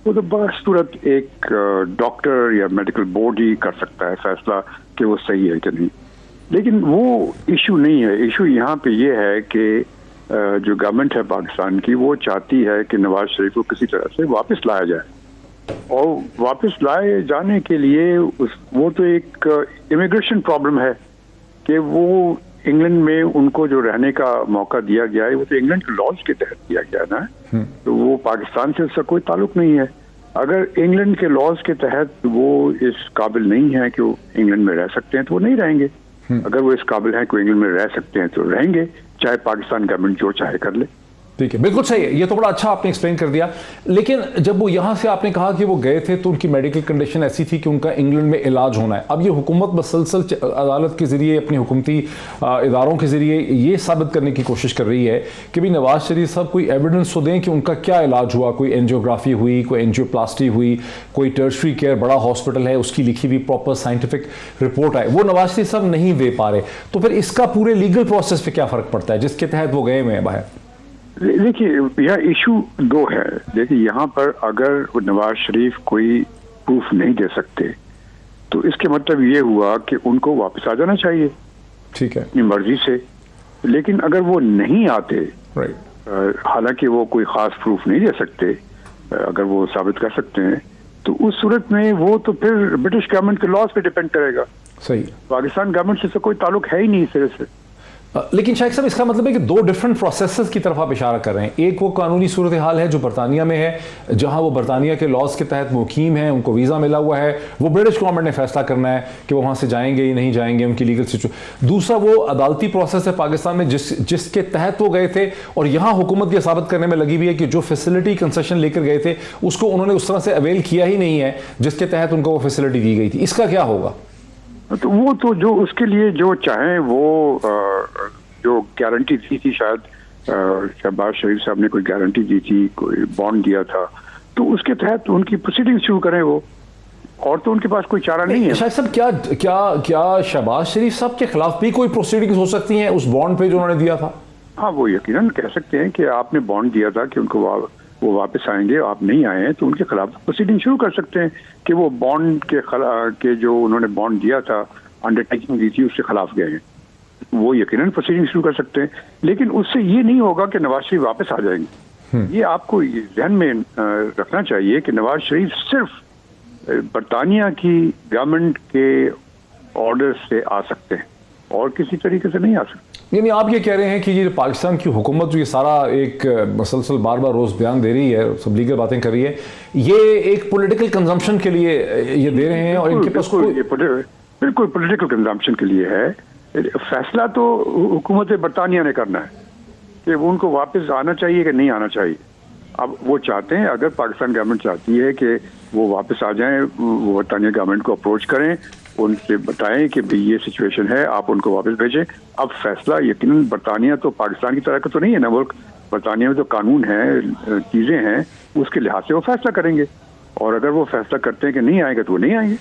वो तो बस तुरंत एक डॉक्टर या मेडिकल बोर्ड ही कर सकता है फैसला कि वो सही है कि नहीं। लेकिन वो इशू नहीं है। इशू यहाँ पे ये है कि जो गवर्नमेंट है पाकिस्तान की वो चाहती है कि नवाज शरीफ को किसी तरह से वापस लाया जाए, और वापस लाए जाने के लिए वो तो एक इमिग्रेशन प्रॉब्लम है कि वो इंग्लैंड में उनको जो रहने का मौका दिया गया है वो तो इंग्लैंड के लॉज के तहत दिया गया ना, तो वो पाकिस्तान से उसका कोई ताल्लुक नहीं है। अगर इंग्लैंड के लॉज के तहत वो इस काबिल नहीं है कि वो इंग्लैंड में रह सकते हैं तो वो नहीं रहेंगे। अगर वो इस काबिल है कि इंग्लैंड में रह सकते हैं तो रहेंगे, चाहे पाकिस्तान गवर्नमेंट जो चाहे कर ले। ठीक है, बिल्कुल सही है, ये तो बड़ा अच्छा आपने एक्सप्लेन कर दिया। लेकिन जब वो यहाँ से आपने कहा कि वो गए थे तो उनकी मेडिकल कंडीशन ऐसी थी कि उनका इंग्लैंड में इलाज होना है। अब ये हुकूमत मुसलसल अदालत के ज़रिए, अपनी हुकूमती इदारों के ज़रिए ये साबित करने की कोशिश कर रही है कि भाई नवाज शरीफ साहब कोई एविडेंस तो दें कि उनका क्या इलाज हुआ, कोई एंजियोग्राफी हुई, कोई एंजियोप्लास्टी हुई, कोई टर्शरी केयर बड़ा हॉस्पिटल है उसकी लिखी हुई प्रॉपर साइंटिफिक रिपोर्ट है, वो नवाज शरीफ साहब नहीं दे पा रहे। तो फिर इसका पूरे लीगल प्रोसेस पे क्या फ़र्क पड़ता है जिसके तहत वो गए हुए हैं बाहर? देखिए, यह इशू दो है। देखिए, यहाँ पर अगर नवाज शरीफ कोई प्रूफ नहीं दे सकते तो इसके मतलब ये हुआ कि उनको वापस आ जाना चाहिए, ठीक है, अपनी मर्जी से। लेकिन अगर वो नहीं आते, हालांकि वो कोई खास प्रूफ नहीं दे सकते, अगर वो साबित कर सकते हैं तो उस सूरत में वो तो फिर ब्रिटिश गवर्नमेंट के लॉज पे डिपेंड करेगा। सही, पाकिस्तान गवर्नमेंट से कोई ताल्लुक है ही नहीं सिरे से। लेकिन शाइख साहब इसका मतलब है कि दो डिफरेंट प्रोसेसेस की तरफ आप इशारा कर रहे हैं। एक वो कानूनी सूरत हाल है जो बरतानिया में है, जहां वो बरतानिया के लॉज के तहत मुकीम है, उनको वीज़ा मिला हुआ है, वो ब्रिटिश गवर्नमेंट ने फैसला करना है कि वो वहां से जाएंगे या नहीं जाएंगे, उनकी लीगल सिचुएशन। दूसरा वो अदालती प्रोसेस है पाकिस्तान में जिसके तहत वो गए थे, और यहाँ हुकूमत ये साबित करने में लगी हुई है कि जो फैसिलिटी कंसेशन लेकर गए थे उसको उन्होंने उस तरह से अवेल किया ही नहीं है जिसके तहत उनको वो फैसिलिटी दी गई थी। इसका क्या होगा? तो वो तो जो उसके लिए जो चाहे वो जो गारंटी दी थी, शायद शहबाज शरीफ साहब ने कोई गारंटी दी थी, कोई बॉन्ड दिया था, तो उसके तहत उनकी प्रोसीडिंग शुरू करें वो, और तो उनके पास कोई चारा नहीं है। शायद साहब क्या शहबाज शरीफ साहब के खिलाफ भी कोई प्रोसीडिंग्स हो सकती हैं उस बॉन्ड पे जो उन्होंने दिया था? हाँ, वो यकीनन कह सकते हैं कि आपने बॉन्ड दिया था कि उनको वो वापस आएंगे, आप नहीं आए हैं तो उनके खिलाफ प्रोसीडिंग शुरू कर सकते हैं कि वो बॉन्ड के जो उन्होंने बॉन्ड दिया था, अंडरटेकिंग दी थी, उसके खिलाफ गए हैं, वो यकीनन प्रोसीडिंग शुरू कर सकते हैं। लेकिन उससे ये नहीं होगा कि नवाज शरीफ वापस आ जाएंगे। ये आपको ध्यान में रखना चाहिए कि नवाज शरीफ सिर्फ बरतानिया की गवर्नमेंट के ऑर्डर से आ सकते हैं और किसी तरीके से नहीं आ सकते। यानी आप ये कह रहे हैं कि ये पाकिस्तान की हुकूमत जो ये सारा एक मसलसल बार बार रोज बयान दे रही है, सब लीगल बातें कर रही है, ये एक पॉलिटिकल कंजम्पशन के लिए ये दे रहे हैं, और इनके पास बिल्कुल पॉलिटिकल कंजम्पशन के लिए है। फैसला तो हुकूमत बरतानिया ने करना है कि वो उनको वापस आना चाहिए कि नहीं आना चाहिए। अब वो चाहते हैं, अगर पाकिस्तान गवर्नमेंट चाहती है कि वो वापस आ जाएं, वो बरतानिया गवर्नमेंट को अप्रोच करें, उनसे बताएं कि भाई ये सिचुएशन है, आप उनको वापस भेजें। अब फैसला यकीनन बरतानिया तो पाकिस्तान की तरह का तो नहीं है ना मुल्क, बरतानिया में तो कानून है, चीज़ें हैं, उसके लिहाज से वो फैसला करेंगे। और अगर वो फैसला करते हैं कि नहीं आएगा तो वो नहीं आएंगे।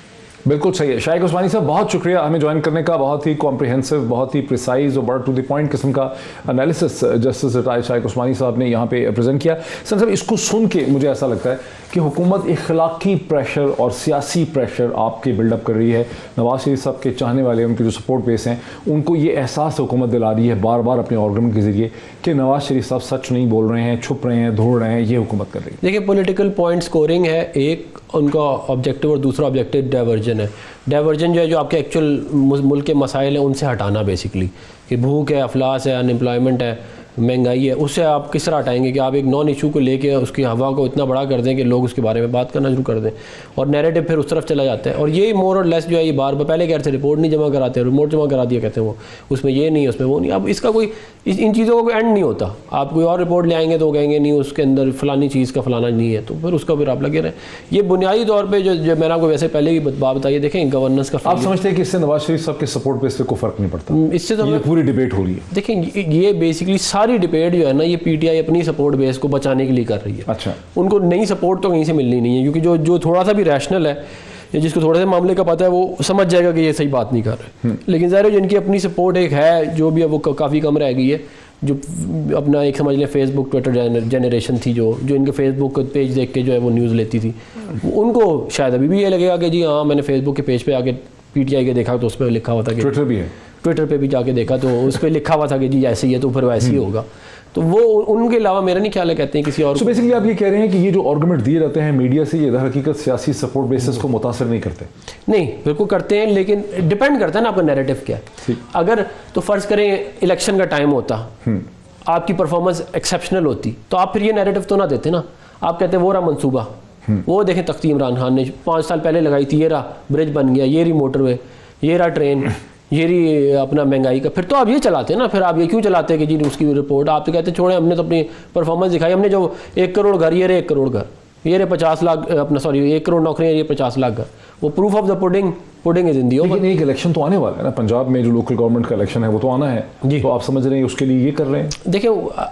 बिल्कुल सही है। शाइक उस्मानी साहब, बहुत शुक्रिया हमें ज्वाइन करने का। बहुत ही कॉम्प्रिहेंसिव, बहुत ही प्रिसाइज और बड़ा टू द पॉइंट किस्म का एनालिसिस जस्टिस रिटायर्ड शाइक उस्मानी साहब ने यहाँ पे प्रेजेंट किया। सर साहब, इसको सुन के मुझे ऐसा लगता है कि हुकूमत इखलाकी प्रेशर और सियासी प्रेशर आपके बिल्डअप कर रही है। नवाज शरीफ साहब के चाहने वाले, उनके जो सपोर्ट बेस हैं, उनको ये एहसास हुकूमत दिला रही है बार बार अपने आर्गुमेंट के जरिए कि नवाज शरीफ साहब सच नहीं बोल रहे हैं, छुप रहे हैं, धोड़ रहे हैं, ये हुकूमत कर रही है। देखिए, पॉलिटिकल पॉइंट स्कोरिंग है एक उनका ऑब्जेक्टिव, और दूसरा ऑब्जेक्टिव डाइवर्जन है। डाइवर्जन जो है, जो आपके एक्चुअल मुल्क के मसाइल हैं उनसे हटाना, बेसिकली कि भूख है, अफलास है, अनएम्प्लॉयमेंट है, महंगाई है, उससे आप किस तरह हटाएंगे कि आप एक नॉन इशू को लेके उसकी हवा को इतना बड़ा कर दें कि लोग उसके बारे में बात करना शुरू कर दें, और नैरेटिव फिर उस तरफ चला जाता है। और ये मोर और लेस जो है, ये बार बार पहले कह रहे थे रिपोर्ट नहीं जमा कराते, रिपोर्ट जमा करा दिया कहते हैं वो, उसमें ये नहीं, उसमें वो नहीं। अब इसका कोई इन चीज़ों का कोई एंड नहीं होता। आप कोई और रिपोर्ट ले आएंगे तो वो कहेंगे नहीं, उसके अंदर फलानी चीज़ का फलाना नहीं है, तो फिर उसका फिर आप लगे रहें। ये बुनियादी तौर पर जो मैंने आपको वैसे पहले ही बात बताइए, देखें गवर्नेंस का, आप समझते हैं कि इससे नवाज शरीफ साहब के सपोर्ट बेस पे कोई फर्क नहीं पड़ता? इससे तो ये पूरी डिबेट हो रही है। देखें, ये बेसिकली सारी डिबेट जो है ना, ये पीटीआई अपनी सपोर्ट बेस को बचाने के लिए कर रही है। अच्छा, उनको नई सपोर्ट तो कहीं से मिलनी नहीं है, क्योंकि जो थोड़ा सा भी रैशनल है या जिसको थोड़े से मामले का पता है, वो समझ जाएगा कि ये सही बात नहीं कर रहे। लेकिन ज़ाहिर है जिनकी अपनी सपोर्ट एक है, जो भी अब वो काफ़ी कम रह गई है, जो अपना एक समझ लें फेसबुक ट्विटर जनरेशन थी, जो इनके फेसबुक पेज देख के जो है वो न्यूज़ लेती थी, उनको शायद अभी भी ये लगेगा कि जी हाँ, मैंने फेसबुक के पेज पे आके पीटीआई के देखा तो उस पर लिखा हुआ था कि, ट्विटर भी है, ट्विटर पे भी जाके देखा तो उस पर लिखा हुआ था कि जी ऐसे ही है तो फिर वैसे ही होगा। तो वो उनके अलावा मेरा नहीं ख्याल है कहते हैं किसी और। तो बेसिकली आप ये कह रहे हैं कि ये जो आर्गुमेंट दिए जाते हैं मीडिया से, ये हकीकत सियासी सपोर्ट बेसिस को मुतासर नहीं करते? नहीं, बिल्कुल करते हैं, लेकिन डिपेंड करता है ना आपका नैरेटिव क्या है। अगर तो फर्ज करें इलेक्शन का टाइम होता, आपकी परफॉर्मेंस एक्सेप्शनल होती, तो आप फिर ये नैरेटिव तो ना देते ना। आप कहते हैं वो रहा मंसूबा, वो देखें तख्ती इमरान खान ने 5 साल पहले लगाई थी, ये रहा ब्रिज बन गया, ये रही मोटरवे, ये रहा ट्रेन, ये रही अपना महंगाई का। फिर तो आप ये चलाते हैं ना, फिर आप ये क्यों चलाते हैं कि जी उसकी रिपोर्ट, आप तो कहते हैं छोड़े, हमने तो अपनी परफॉर्मेंस दिखाई, हमने जो 1 करोड़ घर, ये रहे 1 करोड़ घर, ये रहे 50 लाख अपना, सॉरी 1 करोड़ नौकरियाँ, ये 50 लाख घर। वो proof of the pudding is in the. लेकिन एक इलेक्शन तो आने वाला है ना, पंजाब में जो लोकल गवर्नमेंट का इलेक्शन है वो तो आना है जी, तो आप समझ रहे हैं उसके लिए ये कर रहे हैं? देखिए,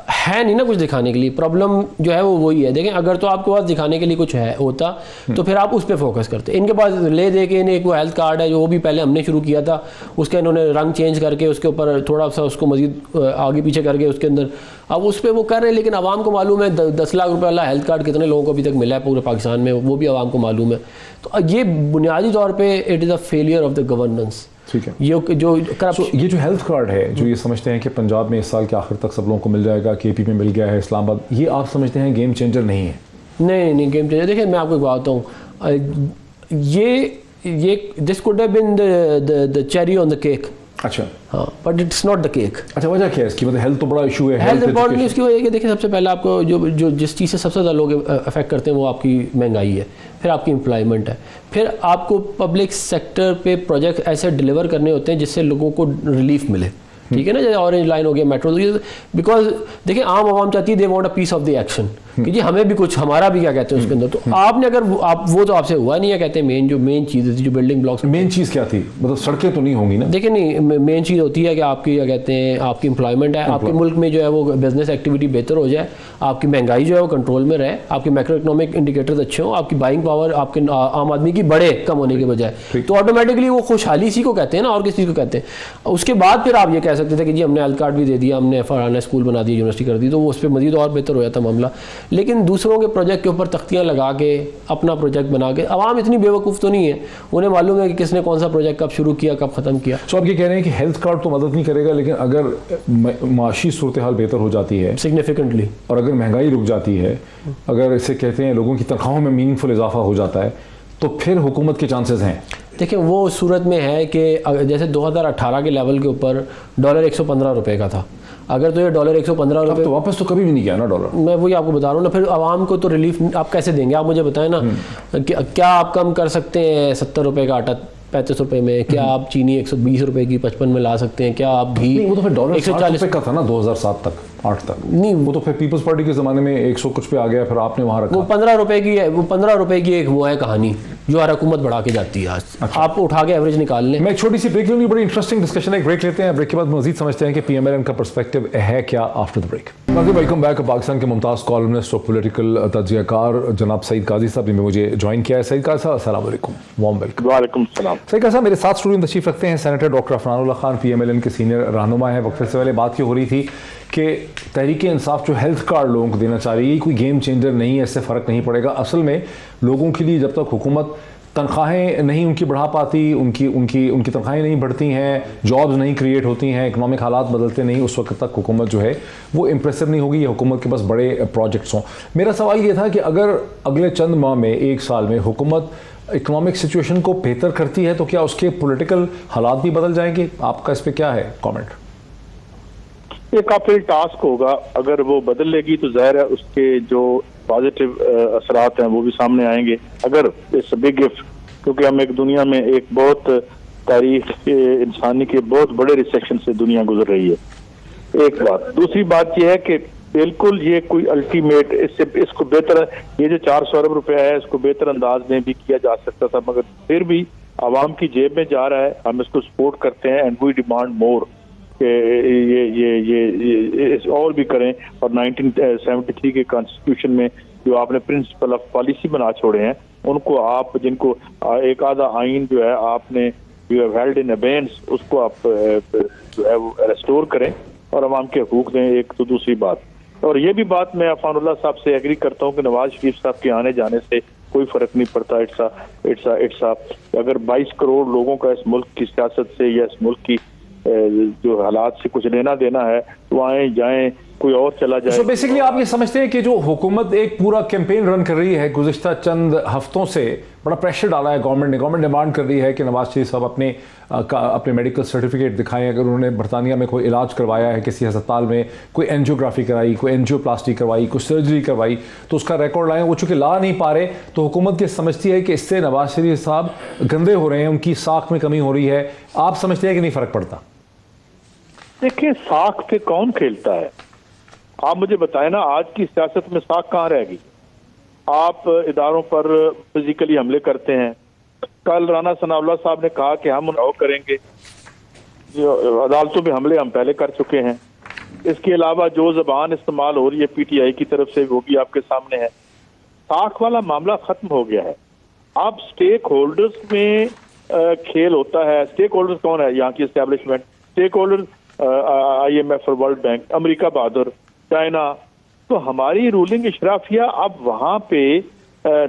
है नहीं ना कुछ दिखाने के लिए, प्रॉब्लम जो है वो वही है। देखें, अगर तो आपके पास दिखाने के लिए कुछ है होता तो फिर आप उस पर फोकस करते। इनके पास ले दे के इन्हें एक वो हेल्थ कार्ड है, जो वो भी पहले हमने शुरू किया था, उसका इन्होंने रंग चेंज करके उसके ऊपर थोड़ा सा उसको मजीद आगे पीछे करके उसके अंदर अब उस पर वो कर रहे हैं। लेकिन आवाम को मालूम है 10 लाख रुपये वाला हेल्थ कार्ड कितने लोगों को अभी तक मिला है पूरे पाकिस्तान में, वो भी आवाम को मालूम है। तो ये बुनियादी तौर पे it is a failure of the governance. ठीक है, ये जो ये जो हेल्थ कार्ड है, जो ये समझते हैं कि पंजाब में इस साल के आखिर तक सब लोगों को मिल जाएगा, केपी में मिल गया है, इस्लामाबाद, ये आप समझते हैं गेम चेंजर नहीं है? नहीं गेम चेंजर। देखिए, मैं आपको एक बात बताऊँ, ये this could have been the cherry on the cake. अच्छा, हाँ, but it's not the cake. अच्छा, वजह क्या है इसकी? मतलब हेल्थ तो बड़ा इशू है। हेल्थ इंपॉर्टेंट इसकी वजह है कि देखिए, सबसे पहले आपको जो जिस चीज़ से सबसे ज़्यादा लोग अफेक्ट करते हैं वो आपकी महंगाई है, फिर आपकी एम्प्लॉयमेंट है, फिर आपको पब्लिक सेक्टर पे प्रोजेक्ट ऐसे डिलीवर करने होते हैं जिससे लोगों को रिलीफ मिले। ठीक है ना, जैसे ऑरेंज लाइन हो गया, मेट्रो, बिकॉज देखिए आम आवाम चाहती है they want a piece of the action कि जी हमें भी कुछ, हमारा भी क्या कहते हैं उसके अंदर। तो आपने अगर आप वो तो आपसे हुआ नहीं है, कहते हैं मेन चीज़ थी जो बिल्डिंग ब्लॉक्स, मेन चीज़ क्या थी? मतलब सड़कें तो नहीं होंगी ना? देखिए नहीं, मेन चीज़ होती है कि आपकी क्या कहते हैं, आपकी एम्प्लॉयमेंट है, आपके मुल्क में जो है वो बिजनेस एक्टिविटी बेहतर हो जाए, आपकी महंगाई जो है वो कंट्रोल में रहे, आपके मैक्रो इकोनॉमिक इंडिकेटर्स अच्छे हों, आपकी बाइंग पावर आपके आम आदमी की बढ़े कम होने के बजाय, तो ऑटोमेटिकली वो खुशहाली इसी को कहते हैं ना, और किस चीज़ को कहते हैं। उसके बाद फिर आप ये कह सकते थे कि जी हमने हेल्थ कार्ड भी दे दिया, हमने फलाना स्कूल बना दिया, यूनिवर्सिटी कर दी, तो वो उस पर मजीद और बेहतर हो जाता मामला। लेकिन दूसरों के प्रोजेक्ट के ऊपर तख्तियाँ लगा के अपना प्रोजेक्ट बना के, आवाम इतनी बेवकूफ़ तो नहीं है, उन्हें मालूम है कि किसने कौन सा प्रोजेक्ट कब शुरू किया, कब ख़त्म किया। तो आप ये कह रहे हैं कि हेल्थ कार्ड तो मदद नहीं करेगा, लेकिन अगर माशी सूरत हाल बेहतर हो जाती है सिग्निफिकेंटली, और अगर महंगाई रुक जाती है, अगर इसे कहते हैं लोगों की तनख्वाहों में मीनिंगफुल इजाफा हो जाता है, तो फिर हुकूमत के चांसेस हैं। देखिए, वो सूरत में है कि जैसे 2018 के लेवल के ऊपर डॉलर 115 रुपये का था, अगर तो ये डॉलर 115 रुपये तो वापस तो कभी भी नहीं गया ना डॉलर। मैं वही आपको बता रहा हूँ ना, फिर आवाम को तो रिलीफ आप कैसे देंगे? आप मुझे बताएं ना, क्या आप कम कर सकते हैं 70 रुपये का आटा 35 रुपये में? क्या आप चीनी 120 रुपये की 55 में ला सकते हैं? क्या आप घी? वो तो फिर डॉलर 140 रुपये का था ना 2007 तक, 8 तक। नहीं, वो तो फिर पीपल्स पार्टी के ज़माने में 100 कुछ पे आ गया, फिर आपने वहाँ रखा। वो 15 रुपये की है, वो 15 रुपये की एक वो है कहानी जो हर हुकूमत बढ़ा के जाती है। आज अच्छा, आप उठा के एवरेज निकाल लें। मैं एक छोटी सी ब्रेक लूँगी, बड़ी इंटरेस्टिंग डिस्कशन है, एक ब्रेक लेते हैं, ब्रेक के बाद मजीद समझते हैं कि PMLN का पर्सपेक्टिव है क्या आफ्टर द ब्रेक। नाज़रीन, वेलकम बैक। पाकिस्तान के मुमताज़ कॉलमनिस्ट और पॉलिटिकल तजियाकार जनाब सईद काजी साहब ने मुझे ज्वाइन किया है। सईद काजी साहब, अस्सलाम वालेकुम, वार्म वेलकम। वालेकुम सलाम। सईद काजी साहब, मेरे साथ स्टूडियो में तशरीफ रखते हैं senator doctor Afnanullah Khan, PMLN के सीनियर रहनुमा है। वक्त से पहले बात ये हो रही थी कि तहरीक इंसाफ जो हेल्थ कार्ड लोगों को देना चाह रही है, कोई गेम चेंजर नहीं है, इससे फ़र्क नहीं पड़ेगा। असल में लोगों के लिए जब तक हुकूमत तनख्वाहें नहीं उनकी बढ़ा पाती, उनकी उनकी उनकी तनख्वाहें नहीं बढ़ती हैं, जॉब्स नहीं क्रिएट होती हैं, इकनॉमिक हालात बदलते नहीं, उस वक्त तक हुकूमत जो है वो इम्प्रेसिव नहीं होगी। ये हुकूमत के पास बड़े प्रोजेक्ट्स हों। मेरा सवाल ये था कि अगर अगले चंद माह में, एक साल में हुकूमत इकनॉमिक सिचुएशन को बेहतर करती है तो क्या उसके पॉलिटिकल हालात भी बदल जाएंगे? आपका इस पर क्या है कॉमेंट? ये काफी टास्क होगा। अगर वो बदल लेगी तो जाहिर है उसके जो पॉजिटिव असरात हैं वो भी सामने आएंगे। अगर इट्स बिग इफ, क्योंकि हम एक दुनिया में एक बहुत तारीख इंसानी के बहुत बड़े रिसेक्शन से दुनिया गुजर रही है, एक बात। दूसरी बात यह है कि बिल्कुल ये कोई अल्टीमेट, इसको बेहतर, ये जो 400 अरब रुपया है इसको बेहतर अंदाज में भी किया जा सकता था, मगर फिर भी आवाम की जेब में जा रहा है। हम इसको सपोर्ट करते हैं एंड वी डिमांड मोर कि ये और भी करें। और 1973 के कॉन्स्टिट्यूशन में जो आपने प्रिंसिपल ऑफ पॉलिसी बना छोड़े हैं, उनको आप, जिनको एक आधा आइन जो है आपने हेल्ड इन अबेंस, उसको आप जो है वो रेस्टोर करें और अवाम के हकूक दें। एक तो दूसरी बात, और ये भी बात मैं अफानुल्लाह साहब से एग्री करता हूँ कि नवाज शरीफ साहब के आने जाने से कोई फर्क नहीं पड़ता। इट्स अगर 22 करोड़ लोगों का इस मुल्क की सियासत से या इस मुल्क की जो हालात से कुछ लेना देना है तो आए जाएं, कोई और चला जाए। So बेसिकली आप ये समझते हैं कि जो हुकूमत एक पूरा कैंपेन रन कर रही है गुज़िश्ता चंद हफ्तों से, बड़ा प्रेशर डाला है गवर्नमेंट डिमांड कर रही है कि नवाज शरीफ साहब अपने मेडिकल सर्टिफिकेट दिखाएं। अगर उन्होंने बरतानिया में कोई इलाज करवाया है किसी अस्पताल में, कोई एंजियोग्राफी कराई, कोई एंजियोप्लास्टी करवाई, कोई सर्जरी करवाई, तो उसका रिकॉर्ड लाएं। वो चूँकि ला नहीं पा रहे तो हुकूमत ये समझती है कि इससे नवाज शरीफ साहब गंदे हो रहे हैं, उनकी साख में कमी हो रही है। आप समझते हैं कि नहीं फ़र्क पड़ता? देखिए, साख पे कौन खेलता है? आप मुझे बताएं ना, आज की सियासत में साख कहाँ रहेगी? आप इदारों पर फिजिकली हमले करते हैं। कल राना सनाउल्लाह साहब ने कहा कि हम उन्हें करेंगे। अदालतों में हमले हम पहले कर चुके हैं। इसके अलावा जो जबान इस्तेमाल हो रही है PTI की तरफ से, वो भी आपके सामने है। साख वाला मामला खत्म हो गया है। अब स्टेक होल्डर्स में खेल होता है। स्टेक होल्डर्स कौन है? यहाँ की एस्टेब्लिशमेंट। स्टेक होल्डर IMF और वर्ल्ड बैंक, अमेरिका बहादुर, चाइना। तो हमारी रूलिंग इशराफिया अब वहां पे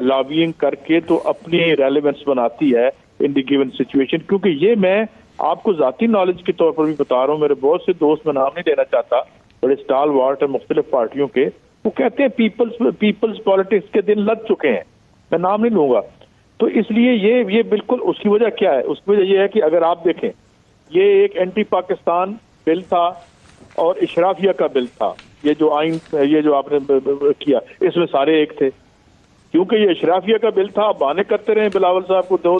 लॉबिंग करके तो अपनी रेलेवेंस बनाती है इन द गिवन सिचुएशन। क्योंकि ये मैं आपको जाती नॉलेज के तौर पर भी बता रहा हूँ, मेरे बहुत से दोस्त, मैं नाम नहीं लेना चाहता, बड़े स्टाल वार्ट है मुख्तलिफ पार्टियों के, वो कहते हैं पीपल्स पॉलिटिक्स के दिन लग चुके हैं। मैं नाम नहीं लूंगा। तो इसलिए ये बिल्कुल, उसकी वजह क्या है? उसकी वजह यह है कि अगर आप देखें, ये एक एंटी पाकिस्तान बिल था और इशराफिया का बिल था। ये जो आइन, ये जो आपने किया, इसमें सारे एक थे। क्योंकि ये इशराफिया का बिल था, आप बहाने करते रहे बिलावल साहब को दो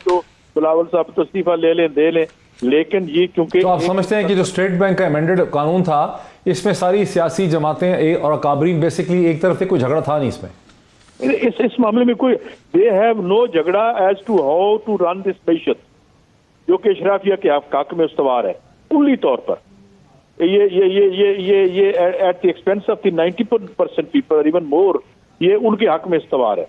बिलावल साहब तो इस्तीफा ले लें, दे लें, लेकिन ये क्योंकि तो आप समझते हैं कि जो स्टेट बैंक का अमेंडेड कानून था, इसमें सारी सियासी जमातें और अकाबरीन बेसिकली एक तरफ से, कोई झगड़ा था नहीं इसमें। इस मामले में कोई, दे हैव नो झगड़ा as to how to run this मैशत, जो कि इशराफिया के हक में उस्तवार है कुल्ली तौर पर। ये at the expense of the 90% people, even more, ये उनके हक में इस्तवार है।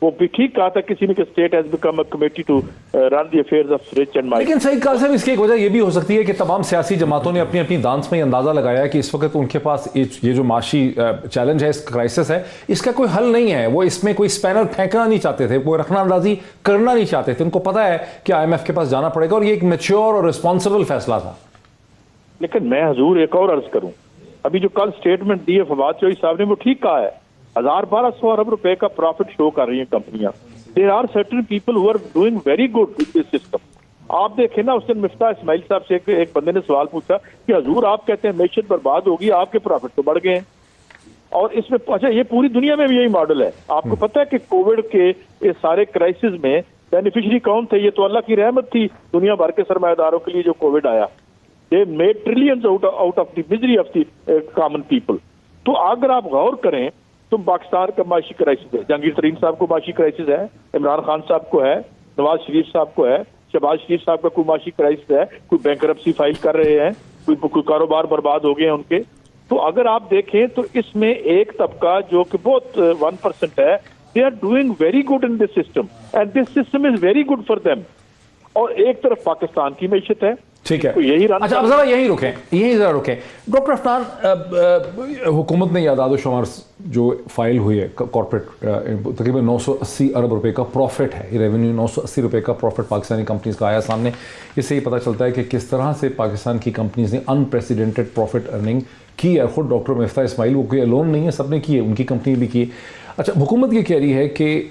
वो भी ठीक कहा था किसी ने कि state has become a committee to run the affairs of rich and minor. लेकिन सईद कासिम, इसकी एक वजह यह भी हो सकती है कि तमाम सियासी जमातों ने अपनी अपनी दांस में अंदाजा लगाया कि इस वक्त उनके पास ये जो माशी चैलेंज है, इस क्राइसिस है, इसका कोई हल नहीं है। वो इसमें कोई स्पैनर फेंकना नहीं चाहते थे, वो रखना अंदाजी करना नहीं चाहते थे। उनको पता है कि IMF के पास जाना पड़ेगा और ये एक मैच्योर और रिस्पॉन्सिबल फैसला था। लेकिन मैं हजूर एक और अर्ज करूं, अभी जो कल स्टेटमेंट दी है फवाद चौधरी साहब ने, वो ठीक कहा है। 1200 अरब रुपए का प्रॉफिट शो कर रही हैं कंपनियां। There are certain people who are doing very good with this system. आप देखें ना, उस दिन मिफ्ता इस्माइल साहब से एक बंदे ने सवाल पूछा कि हजूर आप कहते हैं मैशत बर्बाद होगी, आपके प्रॉफिट तो बढ़ गए हैं। और इसमें, अच्छा, ये पूरी दुनिया में भी यही मॉडल है। आपको पता है कि कोविड के इस सारे क्राइसिस में बेनिफिशियरी कौन थे? ये तो अल्लाह की रहमत थी दुनिया भर के सरमायादारों के लिए जो कोविड आया। They made trillions out of the misery of the common people. तो अगर आप गौर करें तो पाकिस्तान का माशी क्राइसिस है, जहांगीर तरीन साहब को माशी क्राइसिस है, इमरान खान साहब को है, नवाज शरीफ साहब को है, शहबाज शरीफ साहब का कोई माशी क्राइसिस है, कोई बैंकरप्सी फाइल कर रहे हैं, कोई कारोबार बर्बाद हो गए हैं उनके। तो अगर आप देखें तो इसमें एक तबका जो कि बहुत 1% है, they are doing very good in this system and this system is very good for them. और एक तरफ पाकिस्तान की मैशत है, ठीक है, तो यही अच्छा, अब जरा यहीं जरा रुकें डॉक्टर अफनान। हुकूमत ने याद आदोशुमार जो फाइल हुई है कॉर्पोरेट, तकरीबन 980 अरब रुपए का प्रॉफिट है, रेवेन्यू 980 रुपए का प्रॉफिट पाकिस्तानी कंपनीज का आया सामने। इससे ही पता चलता है कि किस तरह से पाकिस्तान की कंपनीज ने अनप्रेसिडेंटेड प्रॉफिट अर्निंग की है। खुद डॉक्टर मिफ्ता इस्माइल वो कोई अलोन नहीं है, सबने की है, उनकी कंपनी भी की है। अच्छा, हुकूमत ये कह रही है कि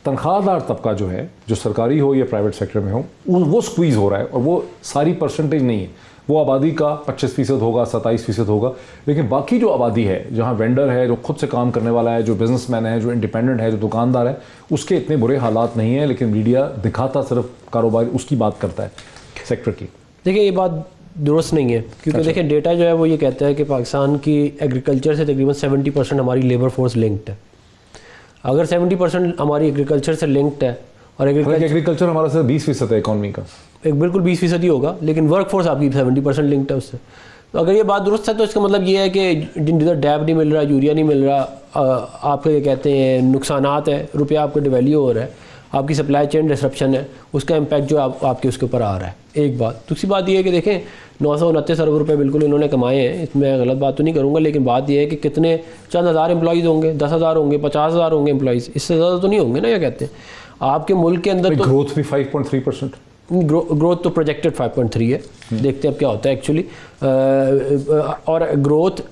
तनख्वाहदार तबका जो है, जो सरकारी हो या प्राइवेट सेक्टर में हो, वो स्क्वीज़ हो रहा है, और वो सारी परसेंटेज नहीं है, वो आबादी का 25% होगा, 27% होगा, लेकिन बाकी जो आबादी है, जहाँ वेंडर है, जो खुद से काम करने वाला है, जो बिजनेसमैन है, जो इंडिपेंडेंट है, जो दुकानदार है, उसके इतने बुरे हालात नहीं हैं, लेकिन मीडिया दिखाता सिर्फ कारोबार उसकी बात करता है सेक्टर की। देखिए, ये बात दुरुस्त नहीं है, क्योंकि देखिए डेटा जो है वो ये कहता है कि पाकिस्तान की एग्रीकल्चर से तकरीबन 70% हमारी लेबर फोर्स लिंक्ड है। अगर 70% हमारी एग्रीकल्चर से लिंक्ड है, और एग्रीकल्चर हमारा सिर्फ 20% है इकॉनमी का, एक बिल्कुल 20% ही होगा, लेकिन वर्क फोर्स आपकी 70% लिंक्ड है उससे। तो अगर ये बात दुरुस्त है तो इसका मतलब ये है कि जिधर डैब नहीं मिल रहा, यूरिया नहीं मिल रहा, आपके ये कहते हैं नुकसानात है, रुपया आपका डिवैल्यू हो रहा है, आपकी सप्लाई चेन डिसरप्शन है, उसका इम्पैक्ट जो आपके उसके ऊपर आ रहा है, एक बात। दूसरी बात ये है कि देखें 929 अरब रुपये बिल्कुल इन्होंने कमाए हैं, इसमें गलत बात तो नहीं करूँगा, लेकिन बात यह है कि कितने चंद हज़ार एम्प्लॉइज़ होंगे, 10,000 होंगे, 50,000 होंगे एम्प्लॉइज़, इससे ज़्यादा तो नहीं होंगे ना। ये कहते हैं आपके मुल्क के अंदर तो ग्रोथ भी 5.3%, ग्रोथ तो प्रोजेक्टेड 5.3 है, देखते हैं अब क्या होता है एक्चुअली। और ग्रोथ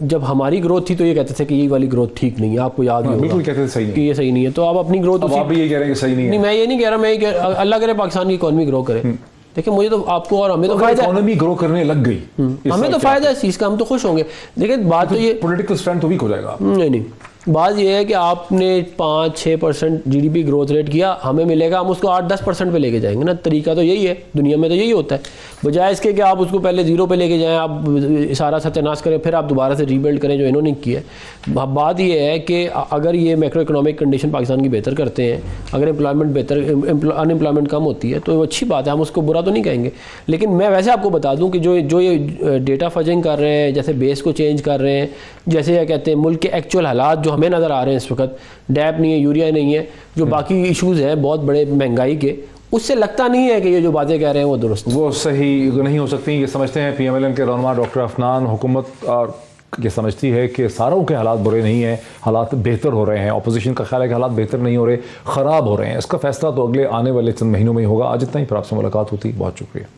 जब हमारी ग्रोथ थी तो ये कहते थे कि ये वाली ग्रोथ ठीक नहीं है, आपको याद ही बिल्कुल कहते थे सही नहीं, कि ये सही नहीं है। तो आप अपनी ग्रोथ, आप भी ये कह रहे हैं कि सही नहीं है। मैं ये नहीं कह रहा, मैं अल्लाह करे पाकिस्तान की इकॉनमी ग्रो करे। देखिए, मुझे तो, आपको और हमें तो फायदा, इकोनॉमी ग्रो करने लग गई, हमें तो फायदा है इस चीज़ का, हम तो खुश होंगे। लेकिन बात तो ये पॉलिटिकल स्टैंड तो वीक हो जाएगा। नहीं, बात यह है कि आपने 5-6% GDP ग्रोथ रेट किया, हमें मिलेगा, हम उसको 8-10% पे लेके जाएंगे ना। तरीका तो यही है, दुनिया में तो यही होता है, बजाय इसके कि आप उसको पहले 0 पे लेके जाएं, आप सारा सत्यानाश करें, फिर आप दोबारा से रीबिल्ड करें जो इन्होंने किया है। बात यह है कि अगर ये मैक्रो इकोनॉमिक कंडीशन पाकिस्तान की बेहतर करते हैं, अगर एम्प्लॉयमेंट बेहतर, अनएम्प्लॉयमेंट कम होती है, तो अच्छी बात है, हम उसको बुरा तो नहीं कहेंगे। लेकिन मैं वैसे आपको बता दूँ कि जो ये डेटा फजिंग कर रहे हैं, जैसे बेस को चेंज कर रहे हैं, जैसे ये कहते हैं मुल्क के एक्चुअल हालात जो हमें नज़र आ रहे हैं इस वक्त, डैप नहीं है, यूरिया नहीं है, जो बाकी इश्यूज़ हैं बहुत बड़े महंगाई के, उससे लगता नहीं है कि ये जो बातें कह रहे हैं वो दुरुस्त, वो सही नहीं हो सकती। ये समझते हैं PMLN के रहनुमा डॉक्टर अफनान। हुकूमत ये समझती है कि सारों के हालात बुरे नहीं हैं, हालात बेहतर हो रहे हैं। अपोजिशन का ख्याल है कि हालात बेहतर नहीं हो रहे, ख़राब हो रहे हैं। इसका फैसला तो अगले आने वाले चंद महीनों में ही होगा। आज इतना ही, पर आपसे मुलाकात होती, बहुत शुक्रिया।